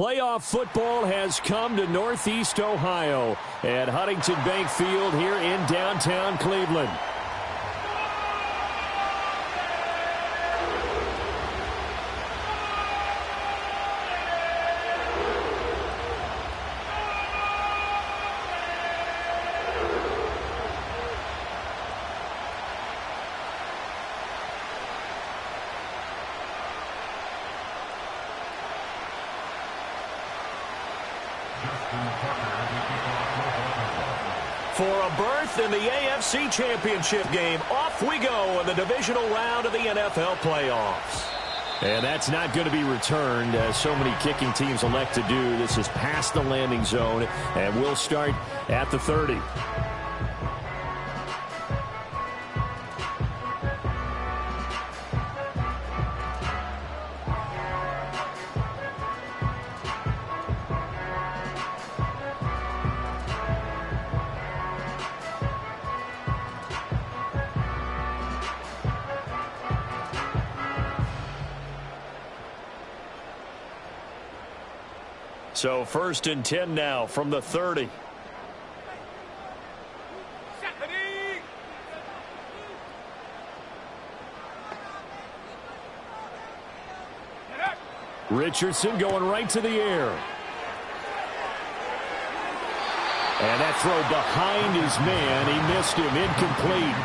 playoff football has come to Northeast Ohio at Huntington Bank Field here in downtown Cleveland. For a berth in the AFC Championship game, off we go in the divisional round of the NFL playoffs. And that's not going to be returned, as so many kicking teams elect to do. This is past the landing zone, and we'll start at the 30. So 1st and 10 now from the 30. Richardson going right to the air. And that throw behind his man. He missed him. Incomplete.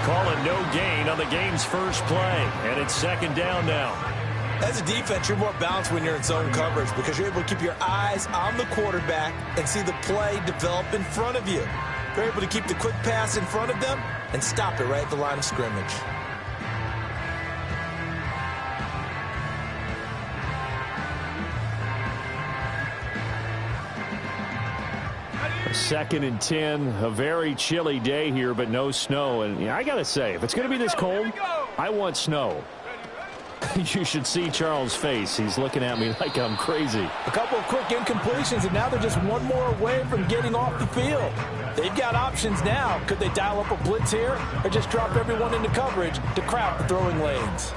Calling no gain on the game's first play. And it's 2nd down now. As a defense, you're more balanced when you're in zone coverage because you're able to keep your eyes on the quarterback and see the play develop in front of you. You're able to keep the quick pass in front of them and stop it right at the line of scrimmage. Second and 10, a very chilly day here, but no snow. And I got to say, if it's going to be this cold, I want snow. You should see Charles' face. He's looking at me like I'm crazy. A couple of quick incompletions, and now they're just one more away from getting off the field. They've got options now. Could they dial up a blitz here or just drop everyone into coverage to crowd the throwing lanes?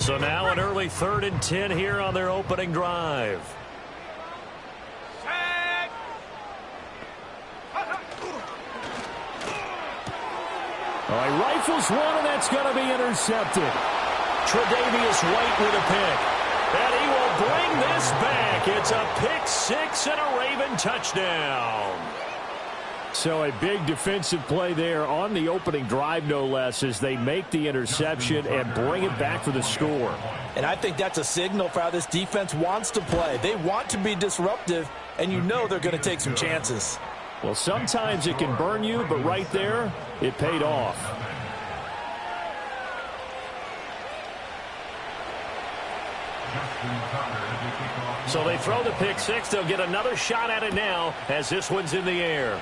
So now an early 3rd and 10 here on their opening drive. He rifles one, and that's going to be intercepted. Tre'Davious White with a pick. And he will bring this back. It's a pick six and a Raven touchdown. So a big defensive play there on the opening drive, no less, as they make the interception and bring it back for the score. And I think that's a signal for how this defense wants to play. They want to be disruptive, and you know they're going to take some chances. Well, sometimes it can burn you, but right there, it paid off. So they throw the pick six. They'll get another shot at it now as this one's in the air.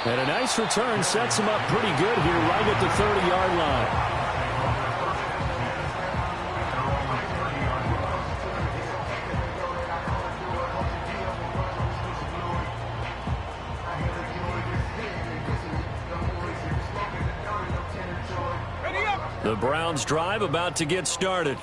And a nice return sets him up pretty good here right at the 30-yard line. The Browns drive about to get started.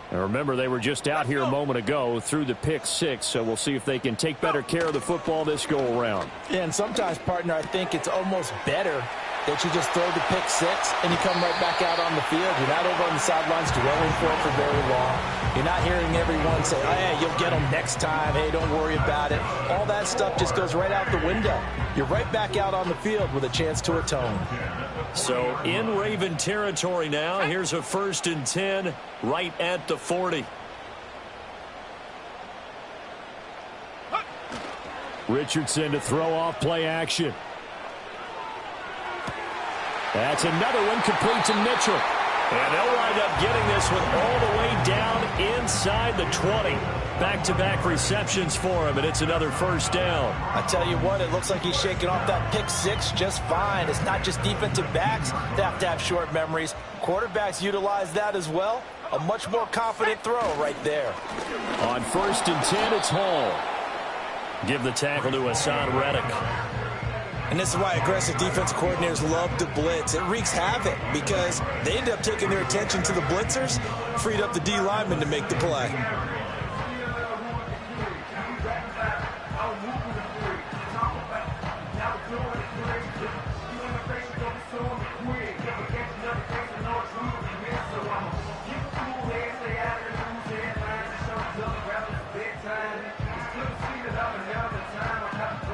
And remember, they were just out here a moment ago through the pick six, so we'll see if they can take better care of the football this go-around. Yeah, and sometimes, partner, I think it's almost better that you just throw the pick six and you come right back out on the field. You're not over on the sidelines dwelling for it for very long. You're not hearing everyone say, oh, hey, you'll get them next time. Hey, don't worry about it. All that stuff just goes right out the window. You're right back out on the field with a chance to atone. So in Raven territory now. Here's a 1st and 10 right at the 40. Richardson to throw off play action. That's another one complete to Mitchell. And they'll wind up getting this one all the way down inside the 20. Back-to-back receptions for him, and it's another first down. I tell you what, it looks like he's shaking off that pick six just fine. It's not just defensive backs that have to have short memories. Quarterbacks utilize that as well. A much more confident throw right there. On 1st and 10, it's Hall. Give the tackle to Hassan Reddick. And this is why aggressive defensive coordinators love to blitz. It wreaks havoc because they end up taking their attention to the blitzers, freed up the D lineman to make the play.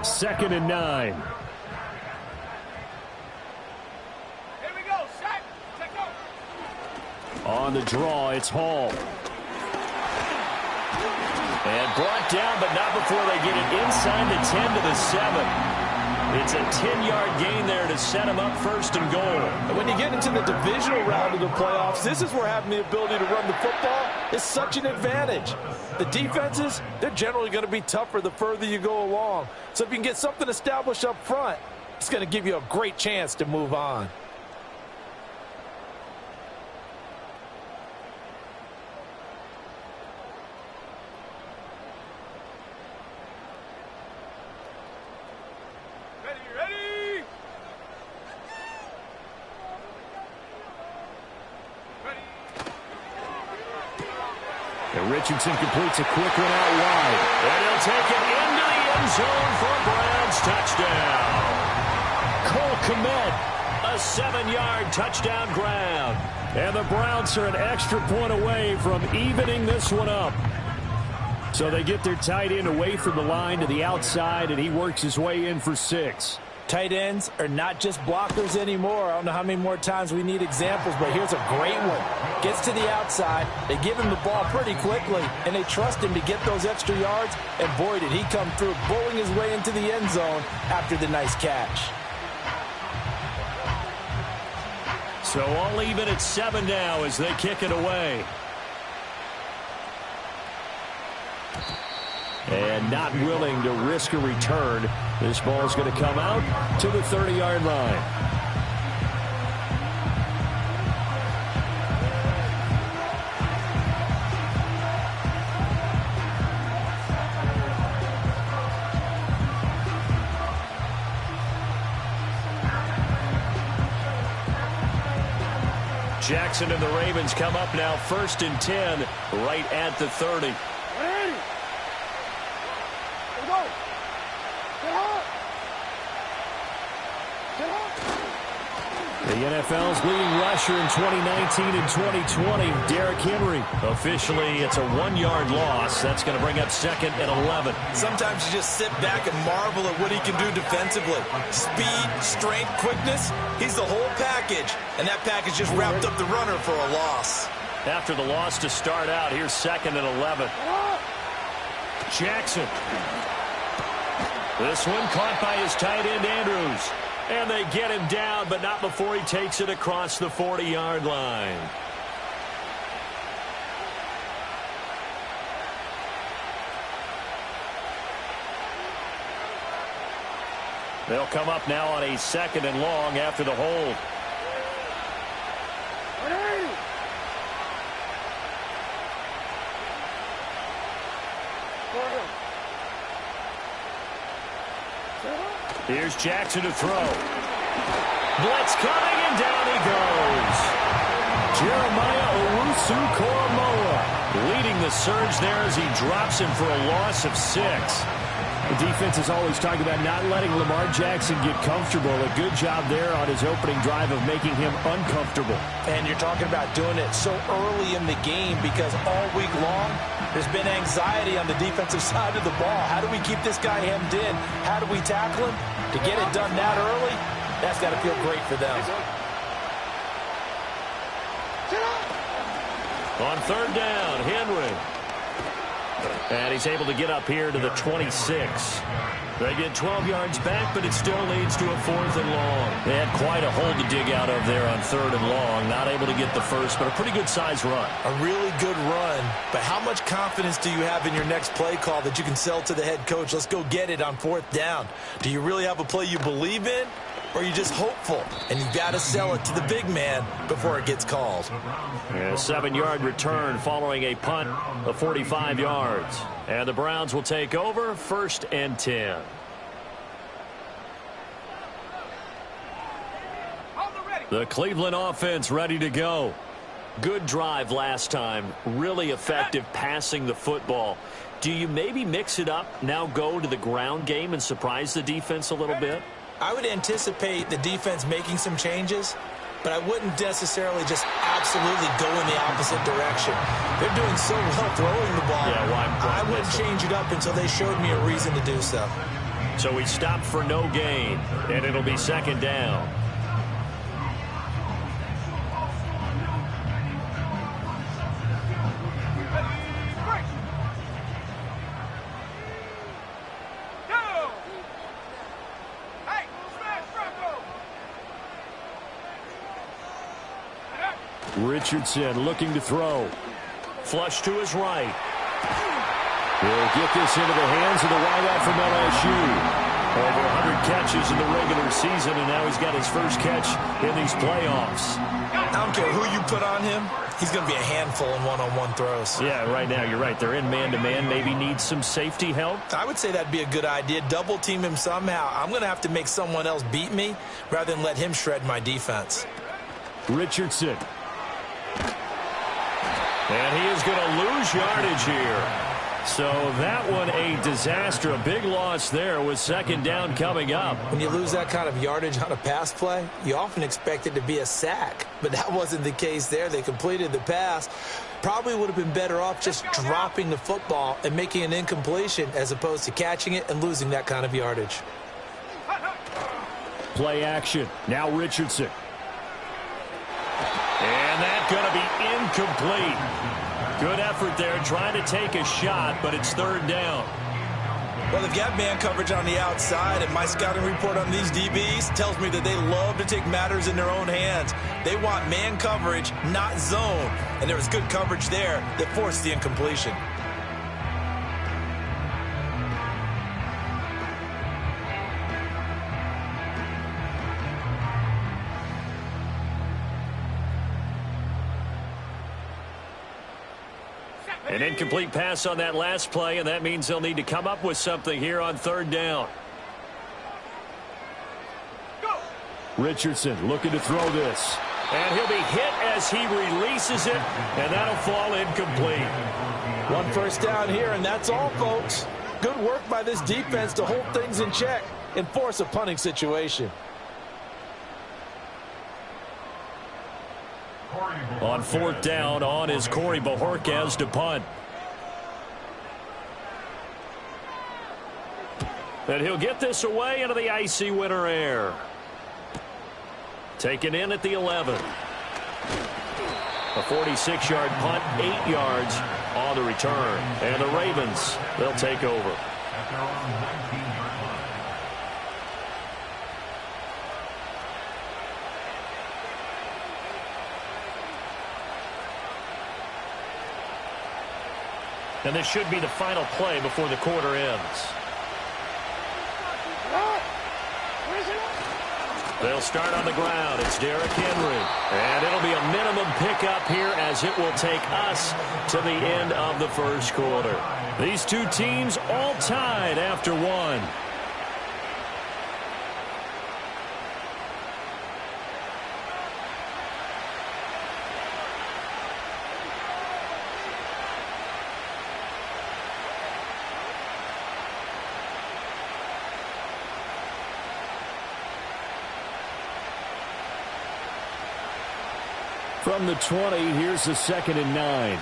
Second and 9. Here we go, set, check out. On the draw, it's Hall. And brought down, but not before they get it inside the 10 to the 7. It's a 10-yard gain there to set him up 1st and goal. And when you get into the divisional round of the playoffs, this is where having the ability to run the football is such an advantage. The defenses, they're generally going to be tougher the further you go along. So if you can get something established up front, it's going to give you a great chance to move on. And Richardson completes a quick one out wide. And he'll take it into the end zone for a Browns touchdown. Cole Kmet, a 7-yard touchdown grab. And the Browns are an extra point away from evening this one up. So they get their tight end away from the line to the outside, and he works his way in for 6. Tight ends are not just blockers anymore. I don't know how many more times we need examples, but here's a great one. Gets to the outside, they give him the ball pretty quickly, and they trust him to get those extra yards, and boy, did he come through, bowling his way into the end zone after the nice catch. So all even at 7 now as they kick it away. And not willing to risk a return. This ball is going to come out to the 30-yard line. Jackson and the Ravens come up now 1st and 10 right at the 30. The NFL's leading rusher in 2019 and 2020, Derrick Henry. Officially, it's a 1-yard loss. That's going to bring up 2nd and 11. Sometimes you just sit back and marvel at what he can do defensively. Speed, strength, quickness, he's the whole package. And that package just wrapped up the runner for a loss. After the loss to start out, here's 2nd and 11. Jackson. This one caught by his tight end, Andrews. And they get him down, but not before he takes it across the 40-yard line. They'll come up now on a 2nd and long after the hold. Here's Jackson to throw. Blitz coming, and down he goes. Jeremiah Owusu-Koramoah leading the surge there as he drops him for a loss of 6. The defense is always talking about not letting Lamar Jackson get comfortable. A good job there on his opening drive of making him uncomfortable. And you're talking about doing it so early in the game because all week long there's been anxiety on the defensive side of the ball. How do we keep this guy hemmed in? How do we tackle him? To get it done that early, that's got to feel great for them. On 3rd down, Henry. And he's able to get up here to the 26. They get 12 yards back, but it still leads to a 4th and long. They had quite a hole to dig out of there on 3rd and long. Not able to get the first, but a pretty good-sized run. A really good run, but how much confidence do you have in your next play call that you can sell to the head coach? Let's go get it on 4th down. Do you really have a play you believe in, or are you just hopeful? And you've got to sell it to the big man before it gets called. A 7-yard return following a punt of 45 yards. And the Browns will take over 1st and 10. The Cleveland offense ready to go. Good drive last time. Really effective passing the football. Do you maybe mix it up, now go to the ground game and surprise the defense a little bit? I would anticipate the defense making some changes, but I wouldn't necessarily just absolutely go in the opposite direction. They're doing so well throwing the ball. Yeah, I wouldn't change it up until they showed me a reason to do so. So we stopped for no gain, and it'll be 2nd down. Richardson looking to throw. Flush to his right. He'll get this into the hands of the wideout from LSU. Over 100 catches in the regular season, and now he's got his first catch in these playoffs. I don't care who you put on him. He's going to be a handful in one-on-one throws. Yeah, right now, you're right. They're in man-to-man. Maybe needs some safety help. I would say that'd be a good idea. Double-team him somehow. I'm going to have to make someone else beat me rather than let him shred my defense. Richardson. And he is going to lose yardage here. So that one a disaster. A big loss there with 2nd down coming up. When you lose that kind of yardage on a pass play, you often expect it to be a sack. But that wasn't the case there. They completed the pass. Probably would have been better off just dropping the football and making an incompletion as opposed to catching it and losing that kind of yardage. Play action. Now Richardson. And that's going to be incomplete. Good effort there, trying to take a shot, but it's 3rd down. Well, they've got man coverage on the outside, and my scouting report on these DBs tells me that they love to take matters in their own hands. They want man coverage, not zone. And there was good coverage there that forced the incompletion. An incomplete pass on that last play, and that means they'll need to come up with something here on 3rd down. Richardson looking to throw this. And he'll be hit as he releases it, and that'll fall incomplete. 1 1st down here, and that's all, folks. Good work by this defense to hold things in check and force a punting situation. On 4th down, on is Corey Bojorquez to punt. And he'll get this away into the icy winter air. Taken in at the 11. A 46-yard punt, 8 yards on the return. And the Ravens, they'll take over. And this should be the final play before the quarter ends. They'll start on the ground. It's Derrick Henry. And it'll be a minimum pickup here as it will take us to the end of the 1st quarter. These two teams all tied after 1. From the 20, here's the 2nd and 9.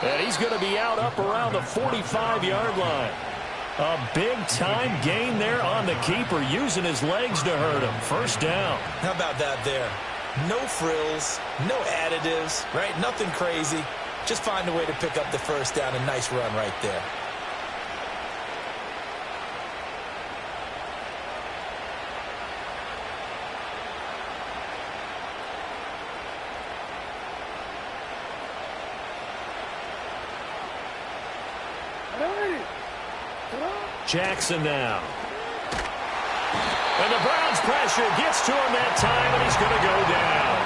And he's going to be out up around the 45-yard line. A big-time gain there on the keeper using his legs to hurt him. First down. How about that there? No frills, no additives, right? Nothing crazy. Just find a way to pick up the first down. A nice run right there. Jackson now. And the Browns pressure gets to him that time, and he's going to go down.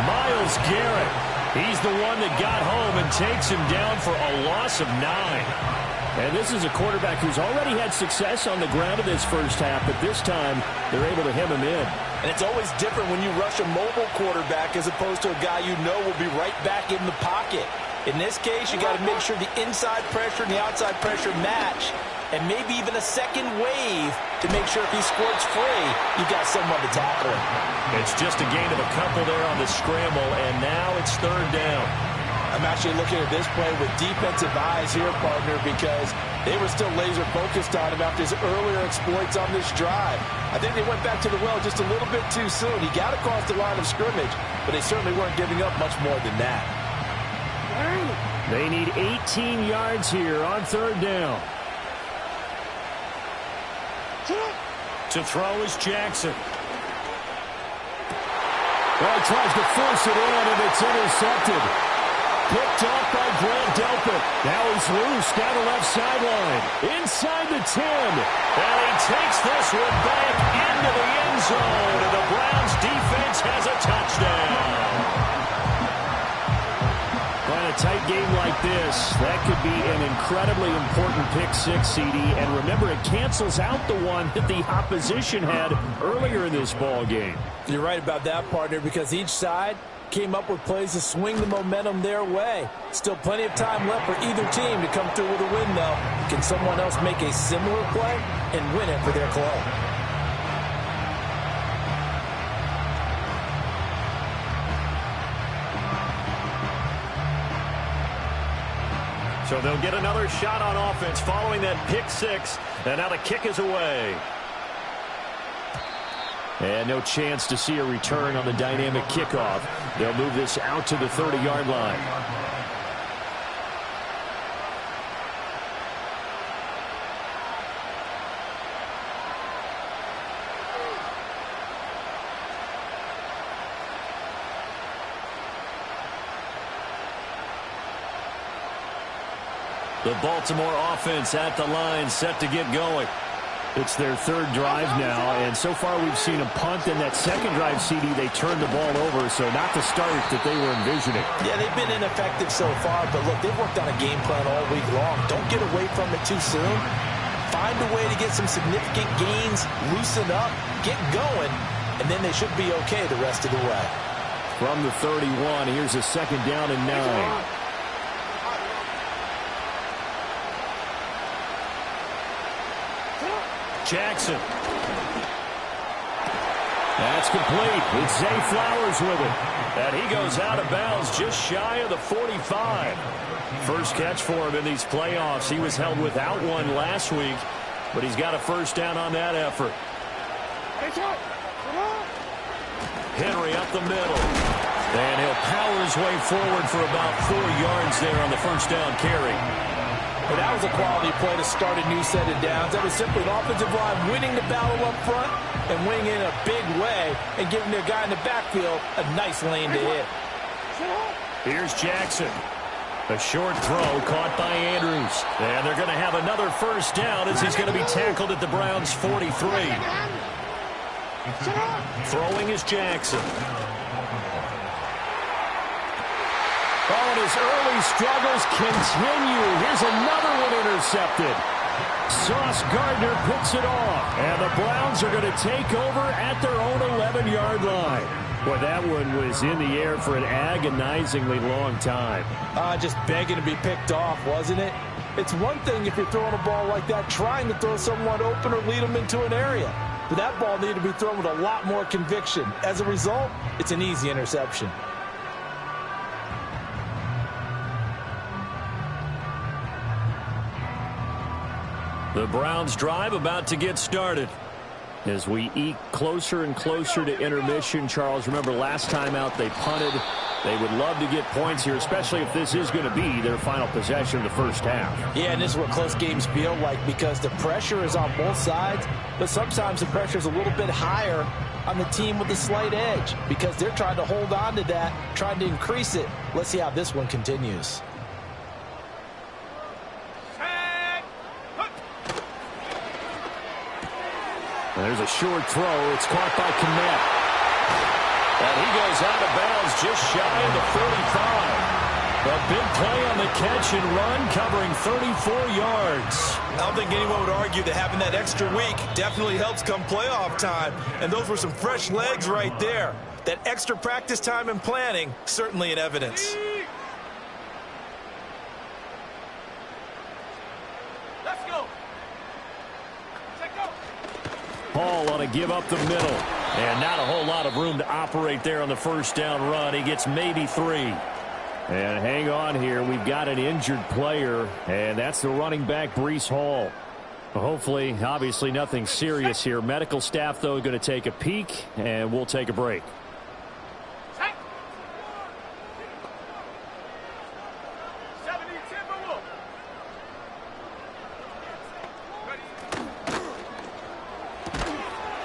Myles Garrett, he's the one that got home and takes him down for a loss of 9. And this is a quarterback who's already had success on the ground in this first half, but this time they're able to hem him in. And it's always different when you rush a mobile quarterback as opposed to a guy you know will be right back in the pocket. In this case, you got to make sure the inside pressure and the outside pressure match, and maybe even a second wave to make sure if he squirts free, you got someone to tackle him. It's just a gain of a couple there on the scramble, and now it's third down. I'm actually looking at this play with defensive eyes here, partner, because they were still laser focused on him after his earlier exploits on this drive. I think they went back to the well just a little bit too soon. He got across the line of scrimmage, but they certainly weren't giving up much more than that. They need 18 yards here on third down. To throw is Jackson. Well, he tries to force it in, and it's intercepted. Picked off by Grant Delpit. Now he's loose down the left sideline. Inside the 10. And he takes this one back into the end zone. And the Browns defense has a touchdown. Well, in a tight game like this, that could be an incredibly important pick six, CD. And remember, it cancels out the one that the opposition had earlier in this ball game. You're right about that, partner, because each side came up with plays to swing the momentum their way. Still plenty of time left for either team to come through with a win, though. Can someone else make a similar play and win it for their club? So they'll get another shot on offense following that pick six. And now the kick is away. And no chance to see a return on the dynamic kickoff. They'll move this out to the 30-yard line. The Baltimore offense at the line, set to get going. It's their third drive now, and so far we've seen a punt. In that second drive, CD, they turned the ball over, so not the start that they were envisioning. Yeah, they've been ineffective so far, but look, they've worked on a game plan all week long. Don't get away from it too soon. Find a way to get some significant gains, loosen up, get going, and then they should be okay the rest of the way. From the 31, here's a second down and 9. Jackson. That's complete. It's Zay Flowers with it. And he goes out of bounds just shy of the 45. First catch for him in these playoffs. He was held without one last week, but he's got a first down on that effort. Henry up the middle. And he'll power his way forward for about 4 yards there on the first down carry. But that was a quality play to start a new set of downs. That was simply an offensive line winning the battle up front and winning in a big way and giving their guy in the backfield a nice lane to hit. Here's Jackson. A short throw caught by Andrews. And they're going to have another first down as he's going to be tackled at the Browns' 43. Throwing is Jackson. Oh, and his early struggles continue. Here's another one intercepted. Sauce Gardner picks it off. And the Browns are going to take over at their own 11-yard line. Boy, that one was in the air for an agonizingly long time. Just begging to be picked off, wasn't it? It's one thing if you're throwing a ball like that, trying to throw someone open or lead them into an area. But that ball needed to be thrown with a lot more conviction. As a result, it's an easy interception. The Browns drive about to get started. As we eke closer and closer to intermission, Charles, remember last time out they punted. They would love to get points here, especially if this is going to be their final possession of the first half. Yeah, and this is what close games feel like because the pressure is on both sides, but sometimes the pressure is a little bit higher on the team with the slight edge because they're trying to hold on to that, trying to increase it. Let's see how this one continues. There's a short throw. It's caught by Kmet. And he goes out of bounds just shy of the 35. A big play on the catch and run, covering 34 yards. I don't think anyone would argue that having that extra week definitely helps come playoff time. And those were some fresh legs right there. That extra practice time and planning, certainly in evidence. Let's go. Hall on a give up the middle. And not a whole lot of room to operate there on the first down run. He gets maybe 3. And hang on here. We've got an injured player, and that's the running back, Breece Hall. Hopefully, obviously nothing serious here. Medical staff, though, going to take a peek, and we'll take a break.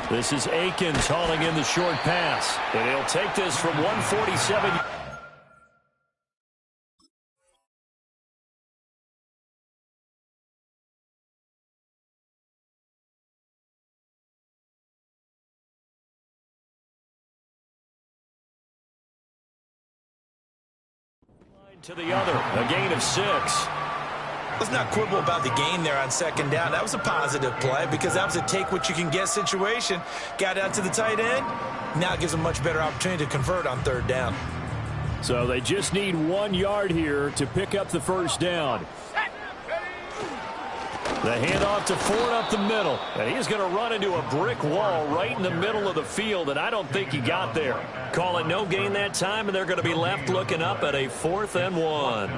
This is Akins hauling in the short pass. And he'll take this from 147. To the other, a gain of 6. Let's not quibble about the gain there on second down. That was a positive play because that was a take-what-you-can-get situation. Got out to the tight end. Now it gives them a much better opportunity to convert on third down. So they just need 1 yard here to pick up the first down. The handoff to Ford up the middle. And he's going to run into a brick wall right in the middle of the field, and I don't think he got there. Call it no gain that time, and they're going to be left looking up at a 4th and 1.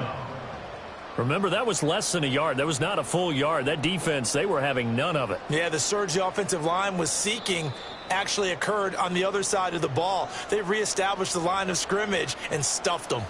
Remember, that was less than a yard. That was not a full yard. That defense, they were having none of it. Yeah, the surge the offensive line was seeking actually occurred on the other side of the ball. They reestablished the line of scrimmage and stuffed them.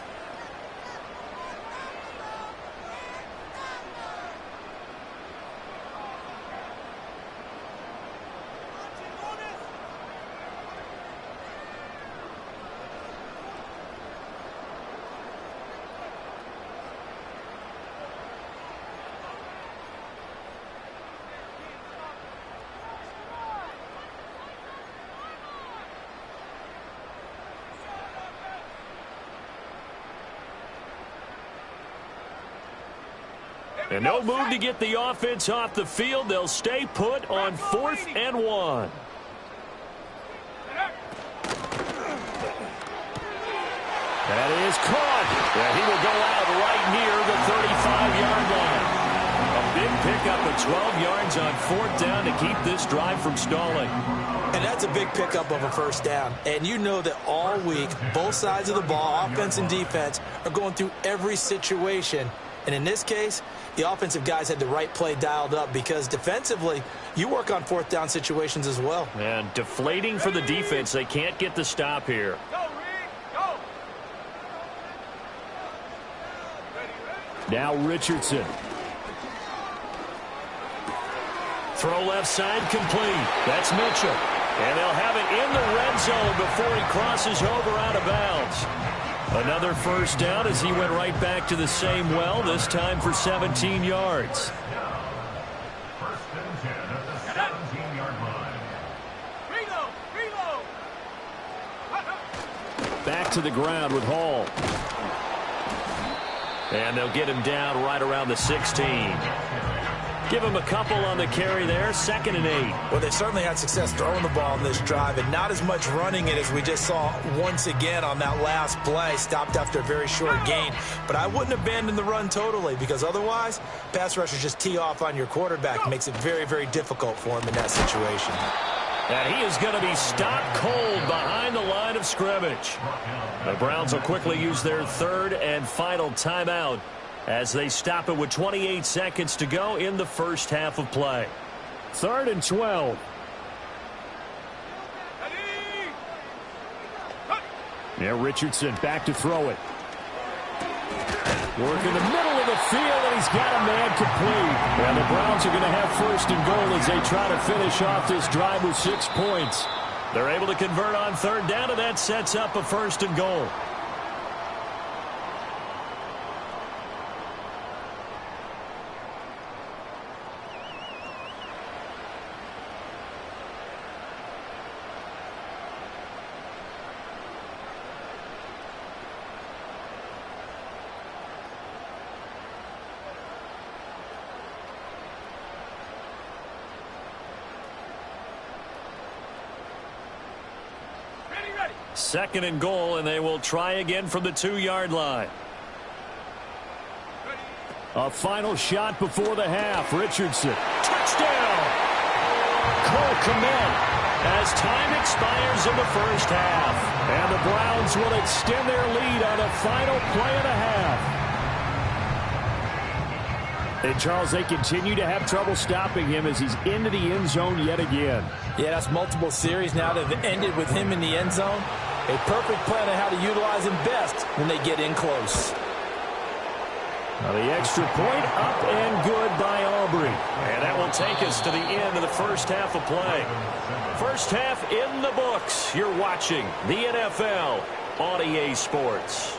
And no move to get the offense off the field. They'll stay put on 4th and 1. That is caught. And he will go out right near the 35-yard line. A big pickup of 12 yards on 4th down to keep this drive from stalling. And that's a big pickup of a first down. And you know that all week, both sides of the ball, offense and defense, are going through every situation. And in this case, the offensive guys had the right play dialed up because defensively, you work on 4th down situations as well. And deflating for the defense. They can't get the stop here. Now Richardson. Throw left side complete. That's Mitchell. And they'll have it in the red zone before he crosses over out of bounds. Another first down as he went right back to the same well, this time for 17 yards. First and 10 at the 17-yard line. Reload! Back to the ground with Hall. And they'll get him down right around the 16. Give him a couple on the carry there, 2nd and 8. Well, they certainly had success throwing the ball in this drive and not as much running it as we just saw once again on that last play. Stopped after a very short gain. But I wouldn't abandon the run totally because otherwise, pass rushers just tee off on your quarterback. Makes it very, very difficult for him in that situation. And he is going to be stopped cold behind the line of scrimmage. The Browns will quickly use their 3rd and final timeout as they stop it with 28 seconds to go in the first half of play. 3rd and 12. Yeah, Richardson back to throw it. Work in the middle of the field, and he's got a man complete. And the Browns are going to have first and goal as they try to finish off this drive with 6 points. They're able to convert on third down, and that sets up a first and goal. Second and goal, and they will try again from the 2-yard line. A final shot before the half. Richardson. Touchdown! Cole Kmet as time expires in the first half. And the Browns will extend their lead on a final play and a half. And, Charles, they continue to have trouble stopping him as he's into the end zone yet again. Yeah, that's multiple series now that have ended with him in the end zone. A perfect plan on how to utilize him best when they get in close. Now the extra point up and good by Aubrey. And that will take us to the end of the first half of play. First half in the books. You're watching the NFL on EA Sports.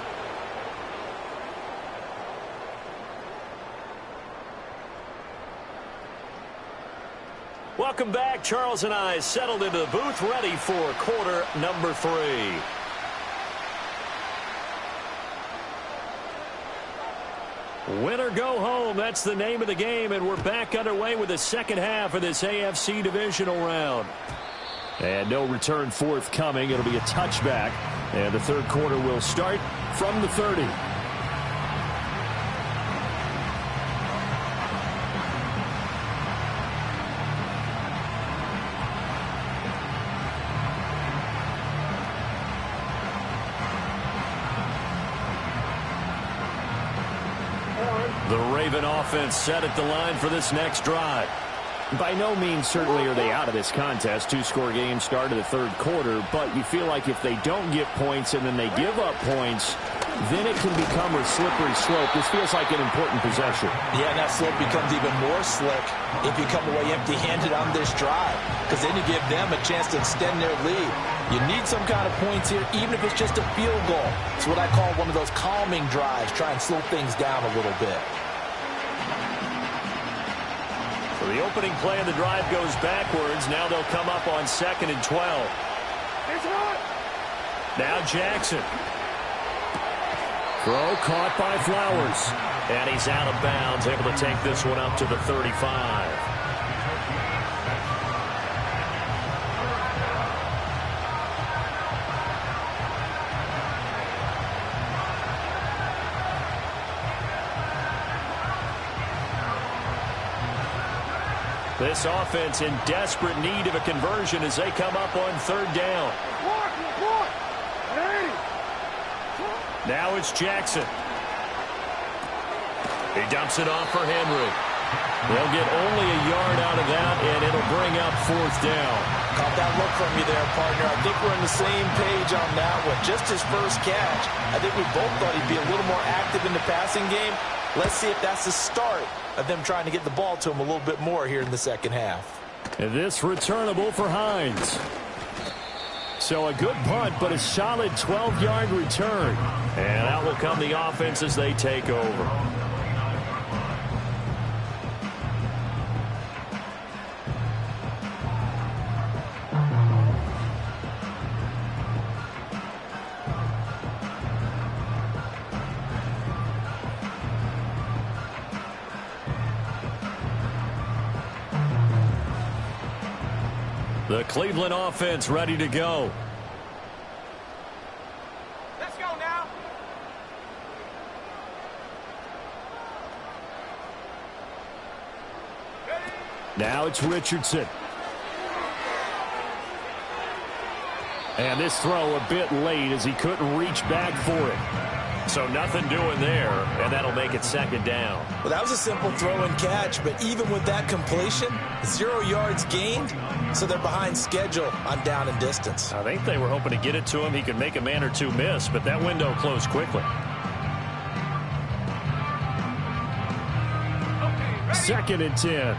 Welcome back. Charles and I settled into the booth, ready for quarter number 3. Win or go home, that's the name of the game, and we're back underway with the second half of this AFC divisional round. And no return forthcoming. It'll be a touchback, and the third quarter will start from the 30. The Raven offense set at the line for this next drive. By no means certainly are they out of this contest. 2-score game start of the third quarter, but you feel like if they don't get points and then they give up points, then it can become a slippery slope. This feels like an important possession. Yeah, and that slope becomes even more slick if you come away empty-handed on this drive, because then you give them a chance to extend their lead. You need some kind of points here, even if it's just a field goal. It's what I call one of those calming drives. Try and slow things down a little bit. So the opening play of the drive goes backwards. Now they'll come up on 2nd and 12. Now Jackson. Throw caught by Flowers. And he's out of bounds, able to take this one up to the 35. This offense in desperate need of a conversion as they come up on third down. Now it's Jackson. He dumps it off for Henry. They'll get only a yard out of that, and it'll bring up fourth down. Caught that look from you there, partner. I think we're on the same page on that one. Just his first catch. I think we both thought he'd be a little more active in the passing game. Let's see if that's the start of them trying to get the ball to him a little bit more here in the second half. And this returnable for Hines. So a good punt, but a solid 12-yard return. And out will come the offense as they take over. The Cleveland offense ready to go. Let's go now. Now it's Richardson. And this throw a bit late as he couldn't reach back for it. So nothing doing there, and that'll make it second down. Well, that was a simple throw and catch, but even with that completion, 0 yards gained, so they're behind schedule on down and distance. I think they were hoping to get it to him. He could make a man or two miss, but that window closed quickly. Second and 10.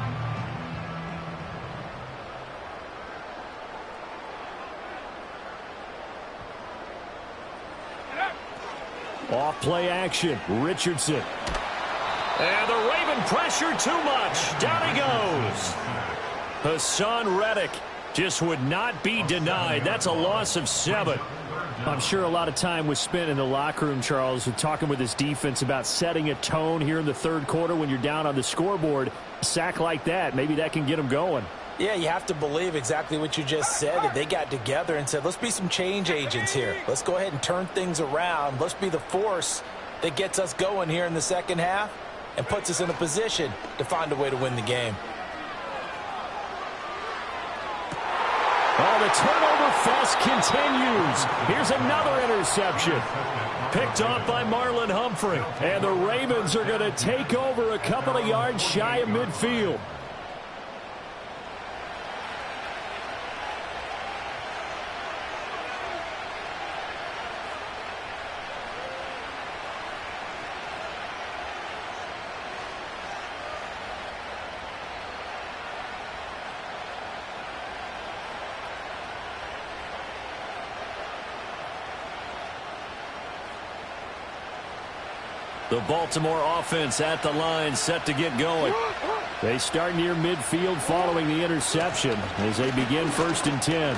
Off play action. Richardson. And the Raven pressure too much. Down he goes. Hassan Reddick just would not be denied. That's a loss of 7. I'm sure a lot of time was spent in the locker room, Charles, with talking with his defense about setting a tone here in the third quarter when you're down on the scoreboard. A sack like that, maybe that can get them going. Yeah, you have to believe exactly what you just said, that they got together and said, let's be some change agents here. Let's go ahead and turn things around. Let's be the force that gets us going here in the second half and puts us in a position to find a way to win the game. Oh, the turnover fest continues. Here's another interception. Picked off by Marlon Humphrey. And the Ravens are going to take over a couple of yards shy of midfield. The Baltimore offense at the line, set to get going. They start near midfield following the interception as they begin 1st and 10.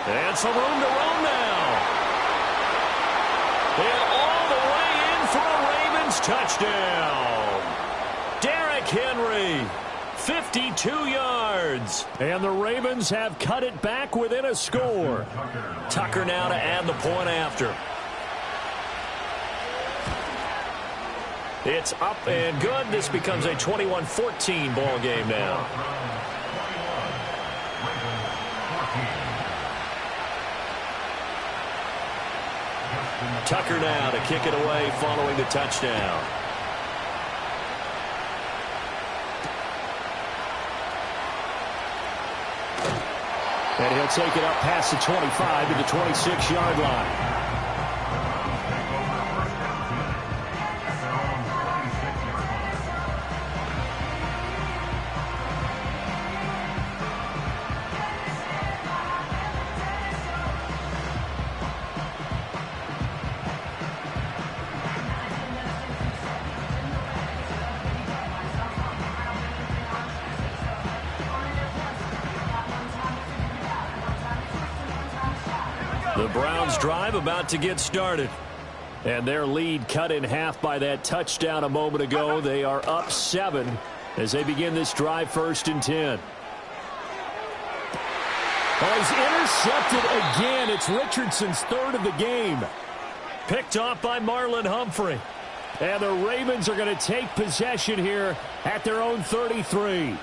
And some room to run now. And all the way in for a Ravens touchdown. Derrick Henry, 52 yards. And the Ravens have cut it back within a score. Tucker now to add the point after. It's up and good. This becomes a 21-14 ball game now. Tucker now to kick it away following the touchdown. And he'll take it up past the 25 to the 26-yard line. The Browns drive about to get started. And their lead cut in half by that touchdown a moment ago. They are up 7 as they begin this drive 1st and 10. Oh, he's intercepted again. It's Richardson's 3rd of the game. Picked off by Marlon Humphrey. And the Ravens are going to take possession here at their own 33.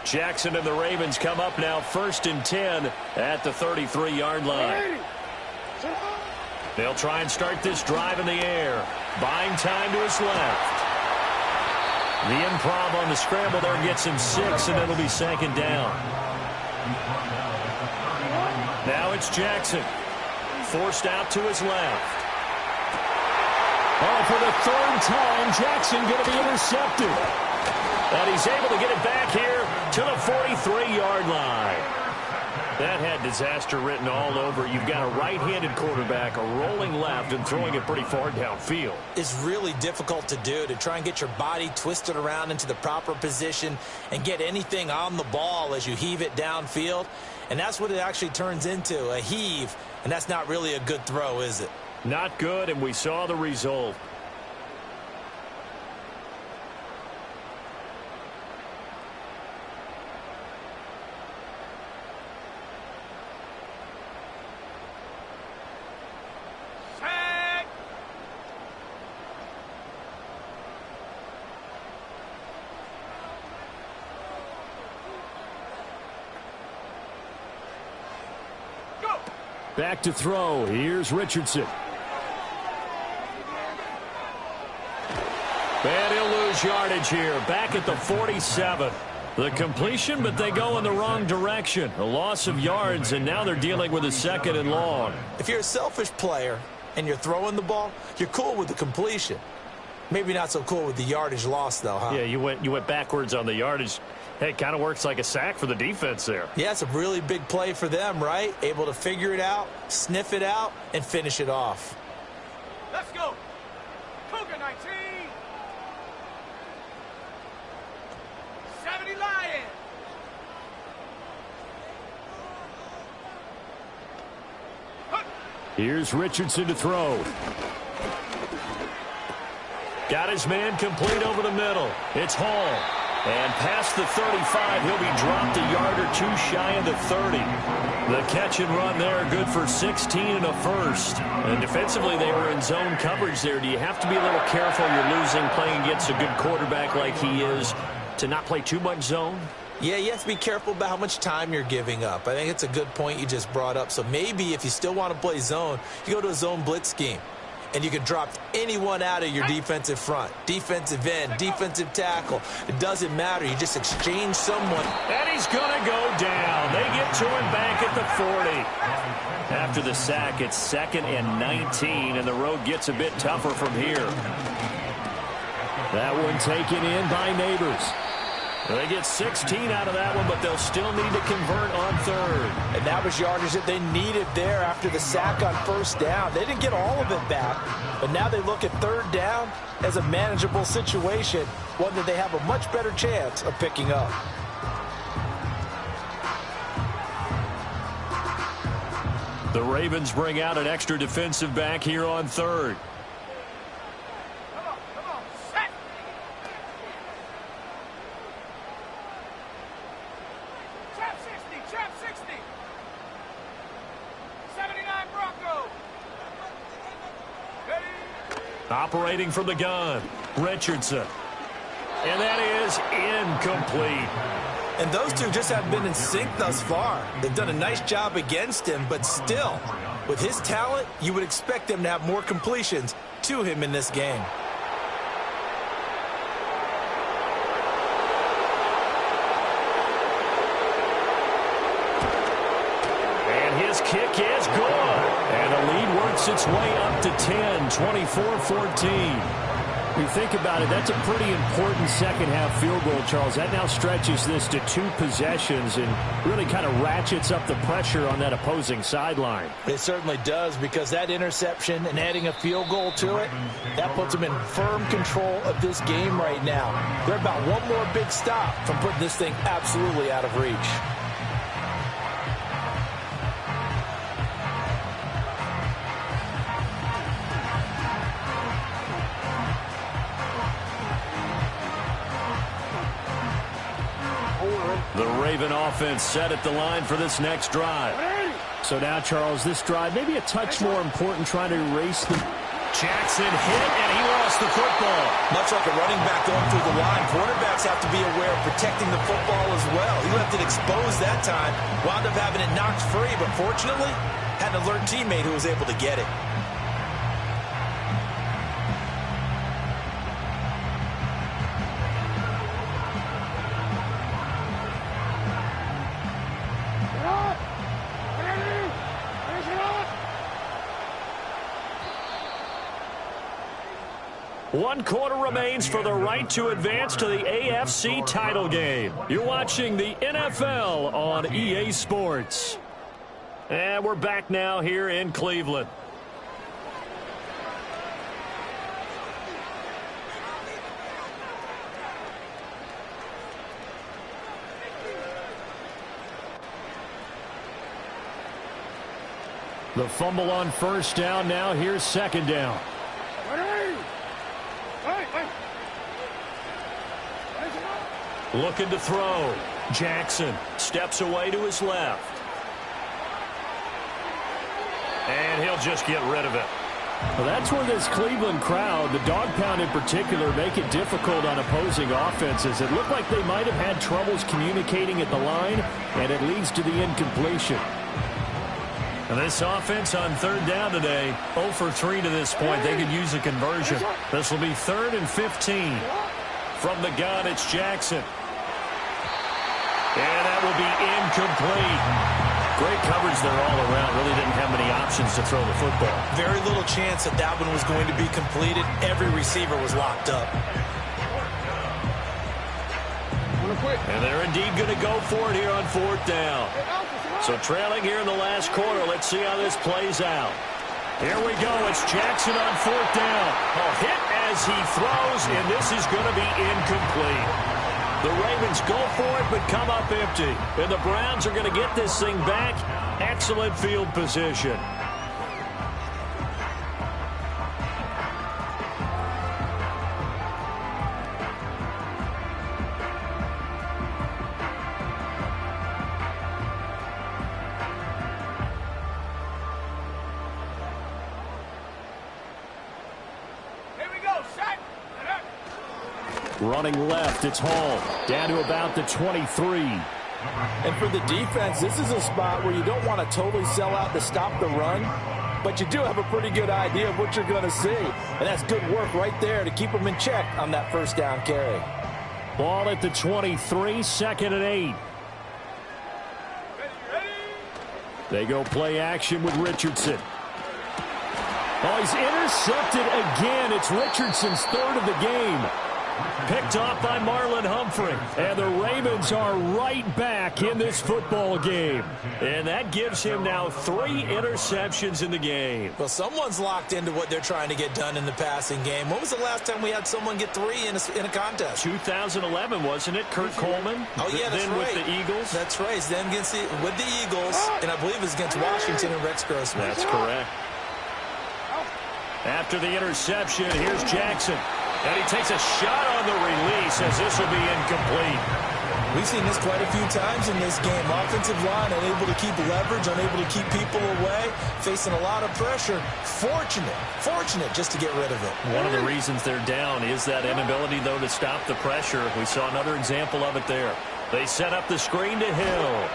Jackson and the Ravens come up now 1st and 10 at the 33-yard line. They'll try and start this drive in the air. Buying time to his left. The improv on the scramble there gets him 6, and it'll be 2nd down. Now it's Jackson. Forced out to his left. Oh, for the 3rd time, Jackson going to be intercepted. And he's able to get it back here to the 43-yard line. That had disaster written all over. You've got a right-handed quarterback, a rolling left, and throwing it pretty far downfield. It's really difficult to do, to try and get your body twisted around into the proper position and get anything on the ball as you heave it downfield. And that's what it actually turns into, a heave. And that's not really a good throw, is it? Not good, and we saw the result. Back to throw. Here's Richardson. And he'll lose yardage here. Back at the 47. The completion, but they go in the wrong direction. A loss of yards, and now they're dealing with a 2nd and long. If you're a selfish player and you're throwing the ball, you're cool with the completion. Maybe not so cool with the yardage loss, though, huh? Yeah, you went backwards on the yardage. Hey, it kind of works like a sack for the defense there. Yeah, it's a really big play for them, right? Able to figure it out, sniff it out, and finish it off. Let's go. Cougar 19. 70 Lions. Here's Richardson to throw. Got his man complete over the middle. It's Hall. And past the 35, he'll be dropped a yard or two shy of the 30. The catch and run there, good for 16 and a first. And defensively, they were in zone coverage there. Do you have to be a little careful? You're losing, playing against a good quarterback like he is, to not play too much zone? Yeah, you have to be careful about how much time you're giving up. I think it's a good point you just brought up. So maybe if you still want to play zone, you go to a zone blitz scheme. And you can drop anyone out of your defensive front. Defensive end, defensive tackle. It doesn't matter. You just exchange someone. And he's going to go down. They get to him back at the 40. After the sack, it's 2nd and 19, and the road gets a bit tougher from here. That one taken in by Neighbors. They get 16 out of that one, but they'll still need to convert on 3rd. And that was yardage that they needed there after the sack on 1st down. They didn't get all of it back, but now they look at 3rd down as a manageable situation, one that they have a much better chance of picking up. The Ravens bring out an extra defensive back here on 3rd. Operating from the gun, Richardson. And that is incomplete. And those two just haven't been in sync thus far. They've done a nice job against him, but still, with his talent, you would expect them to have more completions to him in this game. And his kick is good. And the lead works its way up to 10, 24-14. You think about it, that's a pretty important second-half field goal, Charles. That now stretches this to 2 possessions and really kind of ratchets up the pressure on that opposing sideline. It certainly does, because that interception and adding a field goal to it, that puts them in firm control of this game right now. They're about one more big stop from putting this thing absolutely out of reach. The Raven offense set at the line for this next drive. So now, Charles, this drive maybe a touch more important, trying to erase the... Jackson hit, and he lost the football. Much like a running back going through the line, quarterbacks have to be aware of protecting the football as well. He left it exposed that time, wound up having it knocked free, but fortunately, had an alert teammate who was able to get it. One quarter remains for the right to advance to the AFC title game. You're watching the NFL on EA Sports. And we're back now here in Cleveland. The fumble on first down. Now here's second down. Looking to throw. Jackson steps away to his left. And he'll just get rid of it. Well, that's where this Cleveland crowd, the dog pound in particular, make it difficult on opposing offenses. It looked like they might have had troubles communicating at the line, and it leads to the incompletion. And this offense on third down today, 0 for 3 to this point. They could use a conversion. This will be 3rd and 15. From the gun, it's Jackson. And that will be incomplete. Great coverage there all around. Really didn't have many options to throw the football. Very little chance that that one was going to be completed. Every receiver was locked up. And they're indeed going to go for it here on 4th down. So trailing here in the last quarter. Let's see how this plays out. Here we go. It's Jackson on 4th down. A hit as he throws, and this is going to be incomplete. The Ravens go for it, but come up empty. And the Browns are going to get this thing back. Excellent field position. Running left, it's Hall. Down to about the 23. And for the defense, this is a spot where you don't want to totally sell out to stop the run, but you do have a pretty good idea of what you're going to see. And that's good work right there to keep them in check on that first down carry. Ball at the 23, 2nd and 8. They go play action with Richardson. Oh, he's intercepted again. It's Richardson's 3rd of the game. Picked off by Marlon Humphrey. And the Ravens are right back in this football game. And that gives him now 3 interceptions in the game. Well, someone's locked into what they're trying to get done in the passing game. When was the last time we had someone get 3 in a contest? 2011, wasn't it? Kurt Coleman? Oh, yeah, that's then right. with the Eagles? That's right. Then with the Eagles, and I believe it was against Washington and Rex Grossman. That's correct. After the interception, here's Jackson. And he takes a shot on the release as this will be incomplete. We've seen this quite a few times in this game. Offensive line unable to keep leverage, unable to keep people away, facing a lot of pressure. Fortunate just to get rid of it. One of the reasons they're down is that inability, though, to stop the pressure. We saw another example of it there. They set up the screen to Hill.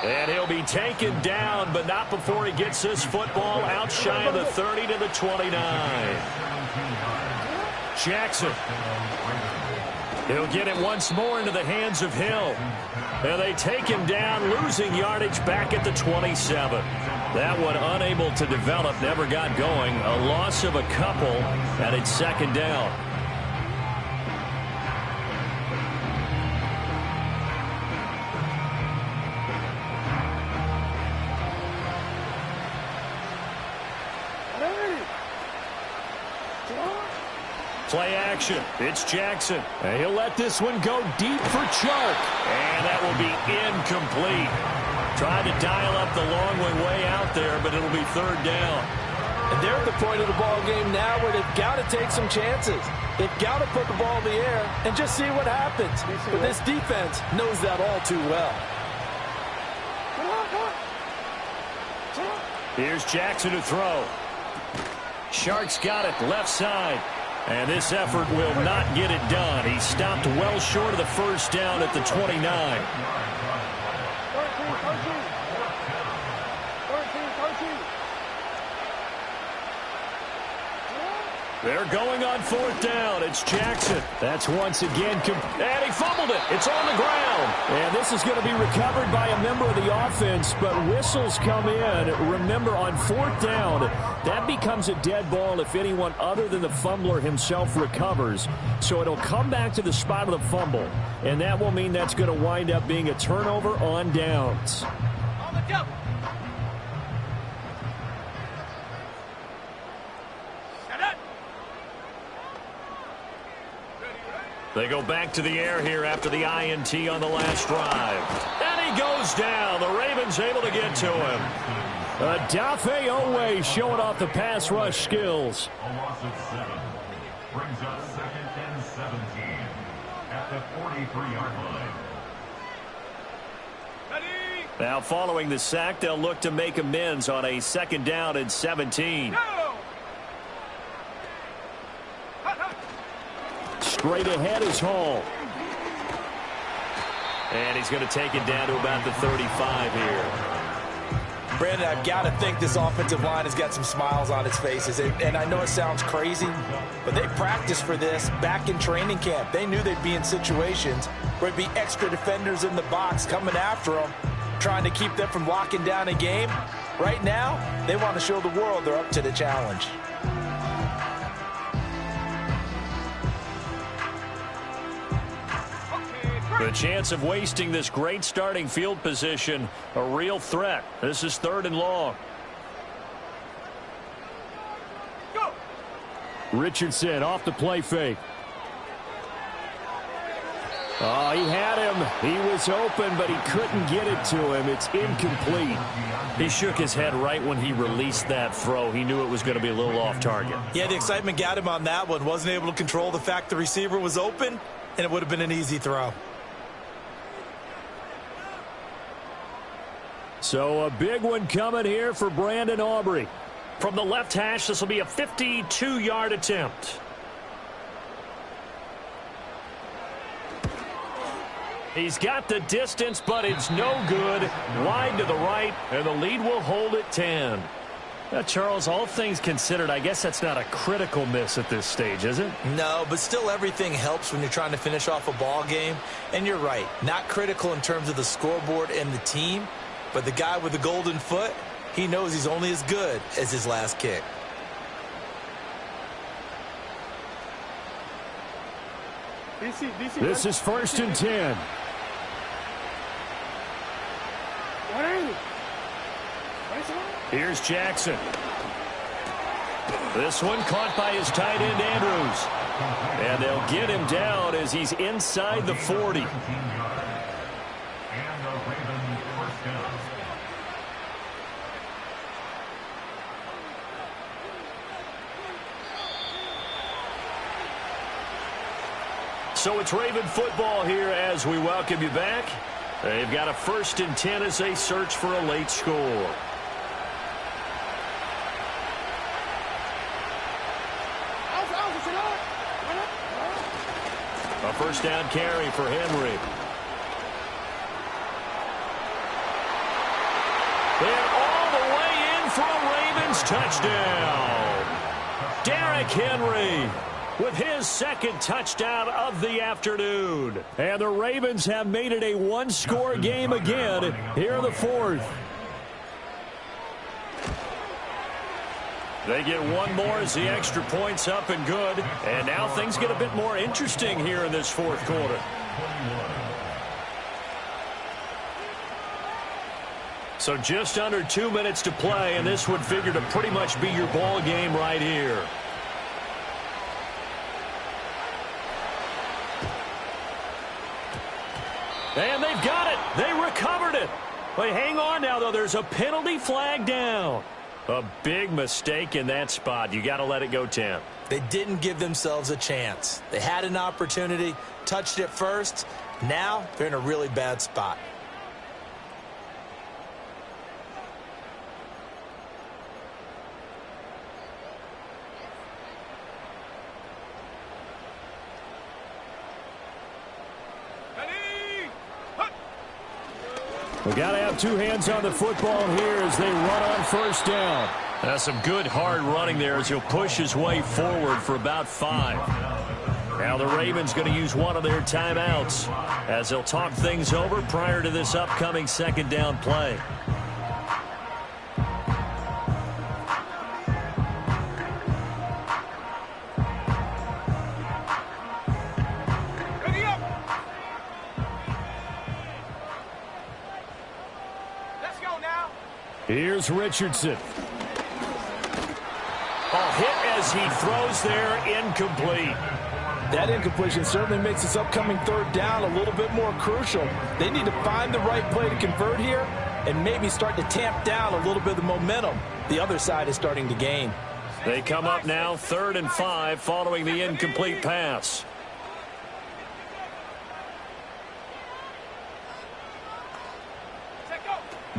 And he'll be taken down, but not before he gets this football out shy of the 30 to the 29. Jackson. He'll get it once more into the hands of Hill. And they take him down, losing yardage back at the 27. That one unable to develop, never got going. A loss of a couple, and it's 2nd down. Play action. It's Jackson. And he'll let this one go deep for Chark. And that will be incomplete. Tried to dial up the long way out there, but it'll be 3rd down. And they're at the point of the ball game now where they've got to take some chances. They've got to put the ball in the air and just see what happens. But this defense knows that all too well. Here's Jackson to throw. Shark's got it left side. And this effort will not get it done. He stopped well short of the first down at the 29. They're going on 4th down. It's Jackson. That's once again, and he fumbled it. It's on the ground. And this is going to be recovered by a member of the offense, but whistles come in. Remember, on 4th down, that becomes a dead ball if anyone other than the fumbler himself recovers. So it'll come back to the spot of the fumble, and that will mean that's going to wind up being a turnover on downs. On the jump. They go back to the air here after the INT on the last drive. And he goes down. The Ravens able to get to him. Adafe Owe showing off the pass rush skills. A loss of 7. Brings up 2nd and 17 at the 43-yard line. Ready? Now following the sack, they'll look to make amends on a 2nd down and 17. Go! Straight ahead is Hall. And he's going to take it down to about the 35 here. Brandon, I've got to think this offensive line has got some smiles on its faces. And I know it sounds crazy, but they practiced for this back in training camp. They knew they'd be in situations where there'd be extra defenders in the box coming after them, trying to keep them from locking down a game. Right now, they want to show the world they're up to the challenge. The chance of wasting this great starting field position, a real threat. This is 3rd and long. Go. Richardson off the play fake. Oh, he had him. He was open, but he couldn't get it to him. It's incomplete. He shook his head right when he released that throw. He knew it was going to be a little off target. Yeah, the excitement got him on that one. Wasn't able to control the fact the receiver was open, and it would have been an easy throw. So a big one coming here for Brandon Aubrey. From the left hash, this will be a 52-yard attempt. He's got the distance, but it's no good. Wide to the right, and the lead will hold at 10. Now, Charles, all things considered, I guess that's not a critical miss at this stage, is it? No, but still everything helps when you're trying to finish off a ball game. And you're right, not critical in terms of the scoreboard and the team, but the guy with the golden foot, he knows he's only as good as his last kick. This is 1st and 10. Here's Jackson. This one caught by his tight end, Andrews. And they'll get him down as he's inside the 40. So it's Raven football here as we welcome you back. They've got a 1st and 10 as they search for a late score. A 1st down carry for Henry. And all the way in for a Ravens touchdown. Derrick Henry with his 2nd touchdown of the afternoon. And the Ravens have made it a one-score game again here in the 4th. They get one more as the extra point's up and good. And now things get a bit more interesting here in this 4th quarter. So just under 2 minutes to play, and this would figure to pretty much be your ball game right here. And they've got it. They recovered it. But hang on now, though. There's a penalty flag down. A big mistake in that spot. You got to let it go 10. They didn't give themselves a chance. They had an opportunity, touched it first. Now they're in a really bad spot. We got to have two hands on the football here as they run on 1st down. That's some good hard running there as he'll push his way forward for about 5. Now the Ravens going to use one of their timeouts as they'll talk things over prior to this upcoming 2nd down play. Here's Richardson. A hit as he throws there, incomplete. That incompletion certainly makes this upcoming 3rd down a little bit more crucial. They need to find the right play to convert here and maybe start to tamp down a little bit of the momentum the other side is starting to gain. They come up now 3rd and 5 following the incomplete pass.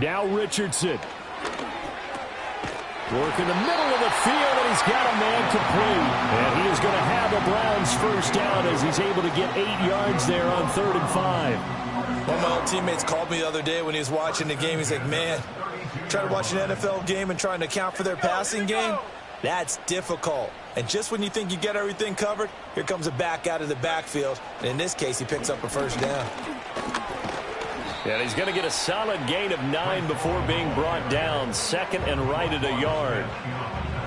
Now Richardson. Working the middle of the field, and he's got a man complete. And he is going to have the Browns 1st down as he's able to get 8 yards there on 3rd and 5. One of my old teammates called me the other day when he was watching the game. He's like, man, Trying to watch an NFL game and trying to account for their passing game? That's difficult. And just when you think you get everything covered, here comes a back out of the backfield. And in this case, he picks up a first down. And he's going to get a solid gain of 9 before being brought down. Second and right at a yard.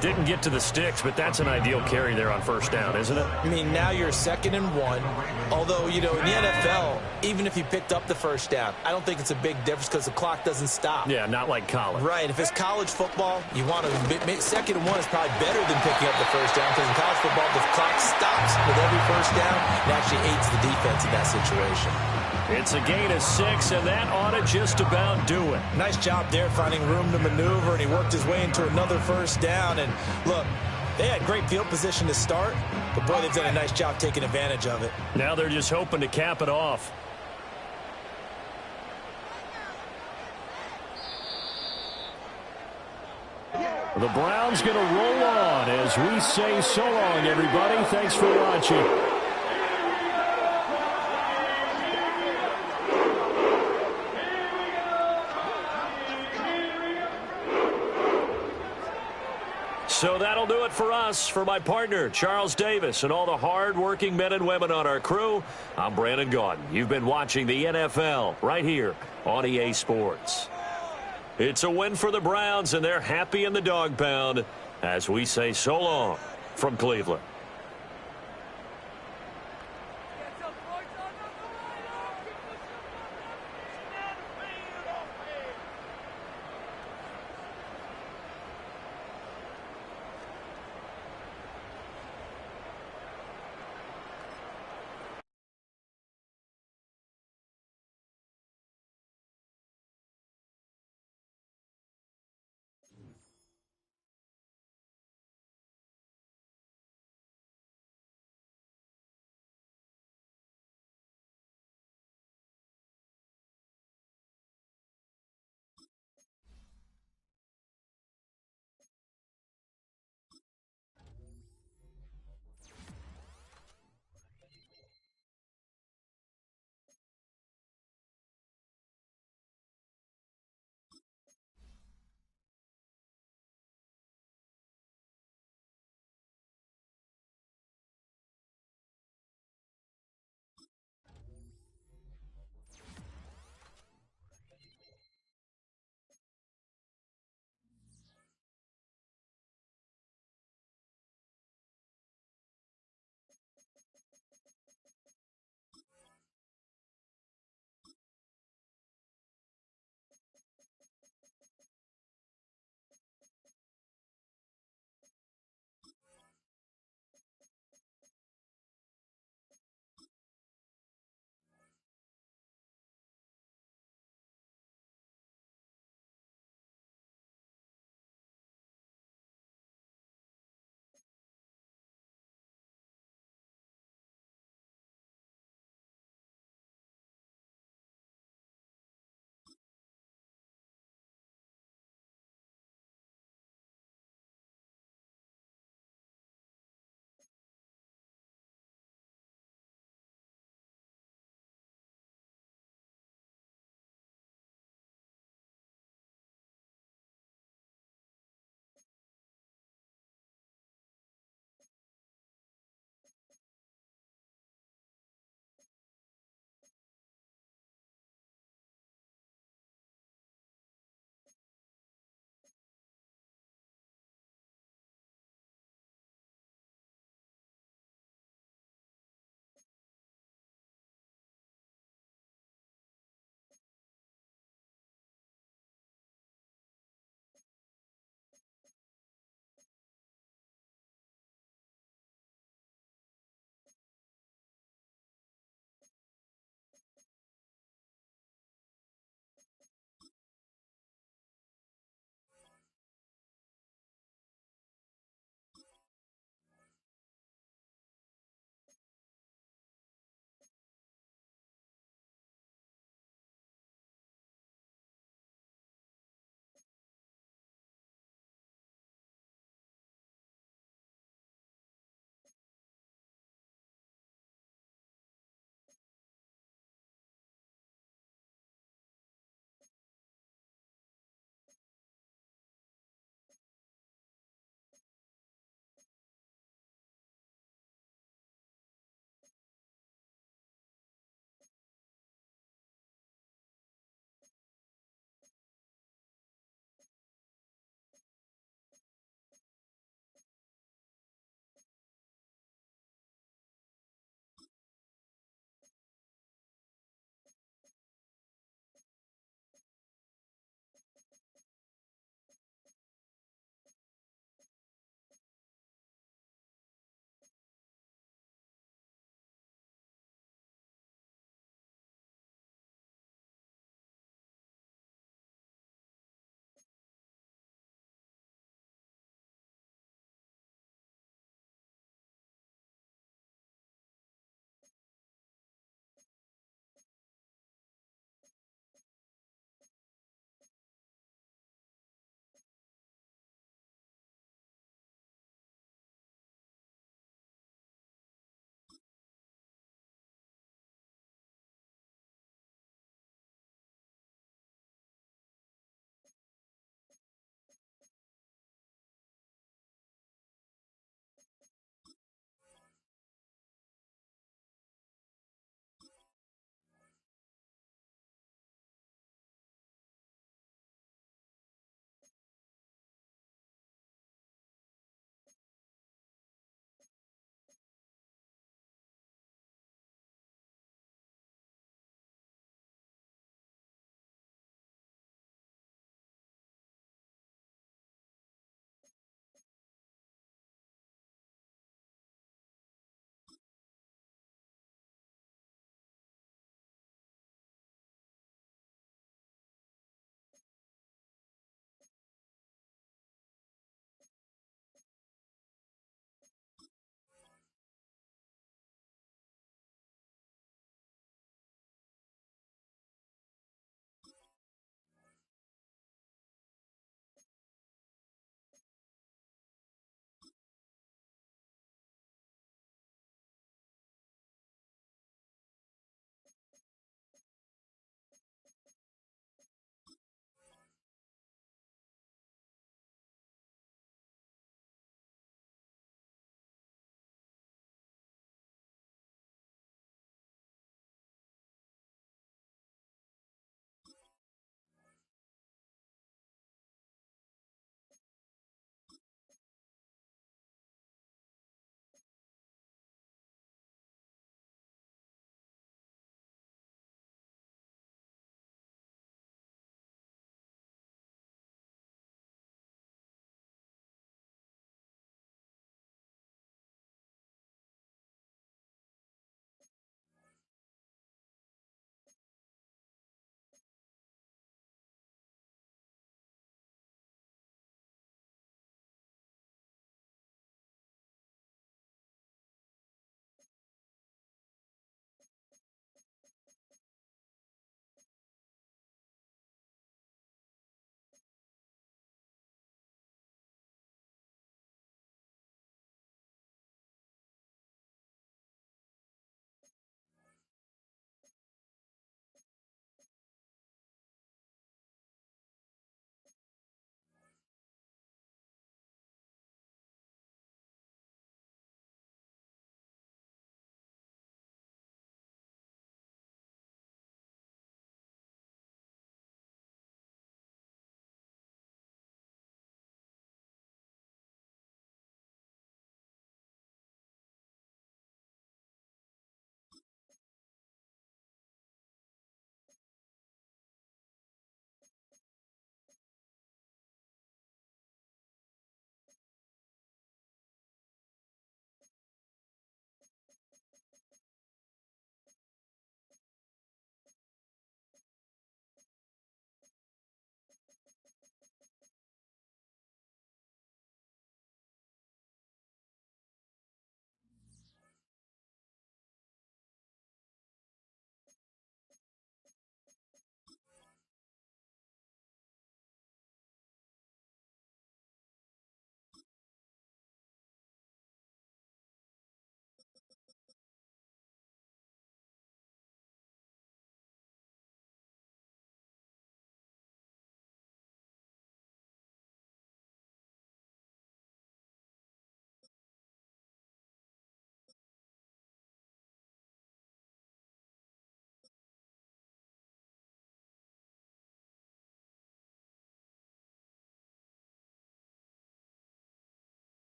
Didn't get to the sticks, but that's an ideal carry there on first down, isn't it? I mean, now you're 2nd and 1. Although, you know, in the NFL, even if you picked up the first down, I don't think it's a big difference because the clock doesn't stop. Yeah, not like college. Right. If it's college football, you want to 2nd and 1 is probably better than picking up the first down because in college football, the clock stops with every first down. It actually aids the defense in that situation. It's a gain of 6, and that ought to just about do it. Nice job there finding room to maneuver, and he worked his way into another first down. And look, they had great field position to start, but boy, they've done a nice job taking advantage of it. Now they're just hoping to cap it off. The Browns going to roll on as we say so long, everybody. Thanks for watching. So that'll do it for us. For my partner, Charles Davis, and all the hard-working men and women on our crew, I'm Brandon Gaudin. You've been watching the NFL right here on EA Sports. It's a win for the Browns, and they're happy in the dog pound as we say so long from Cleveland.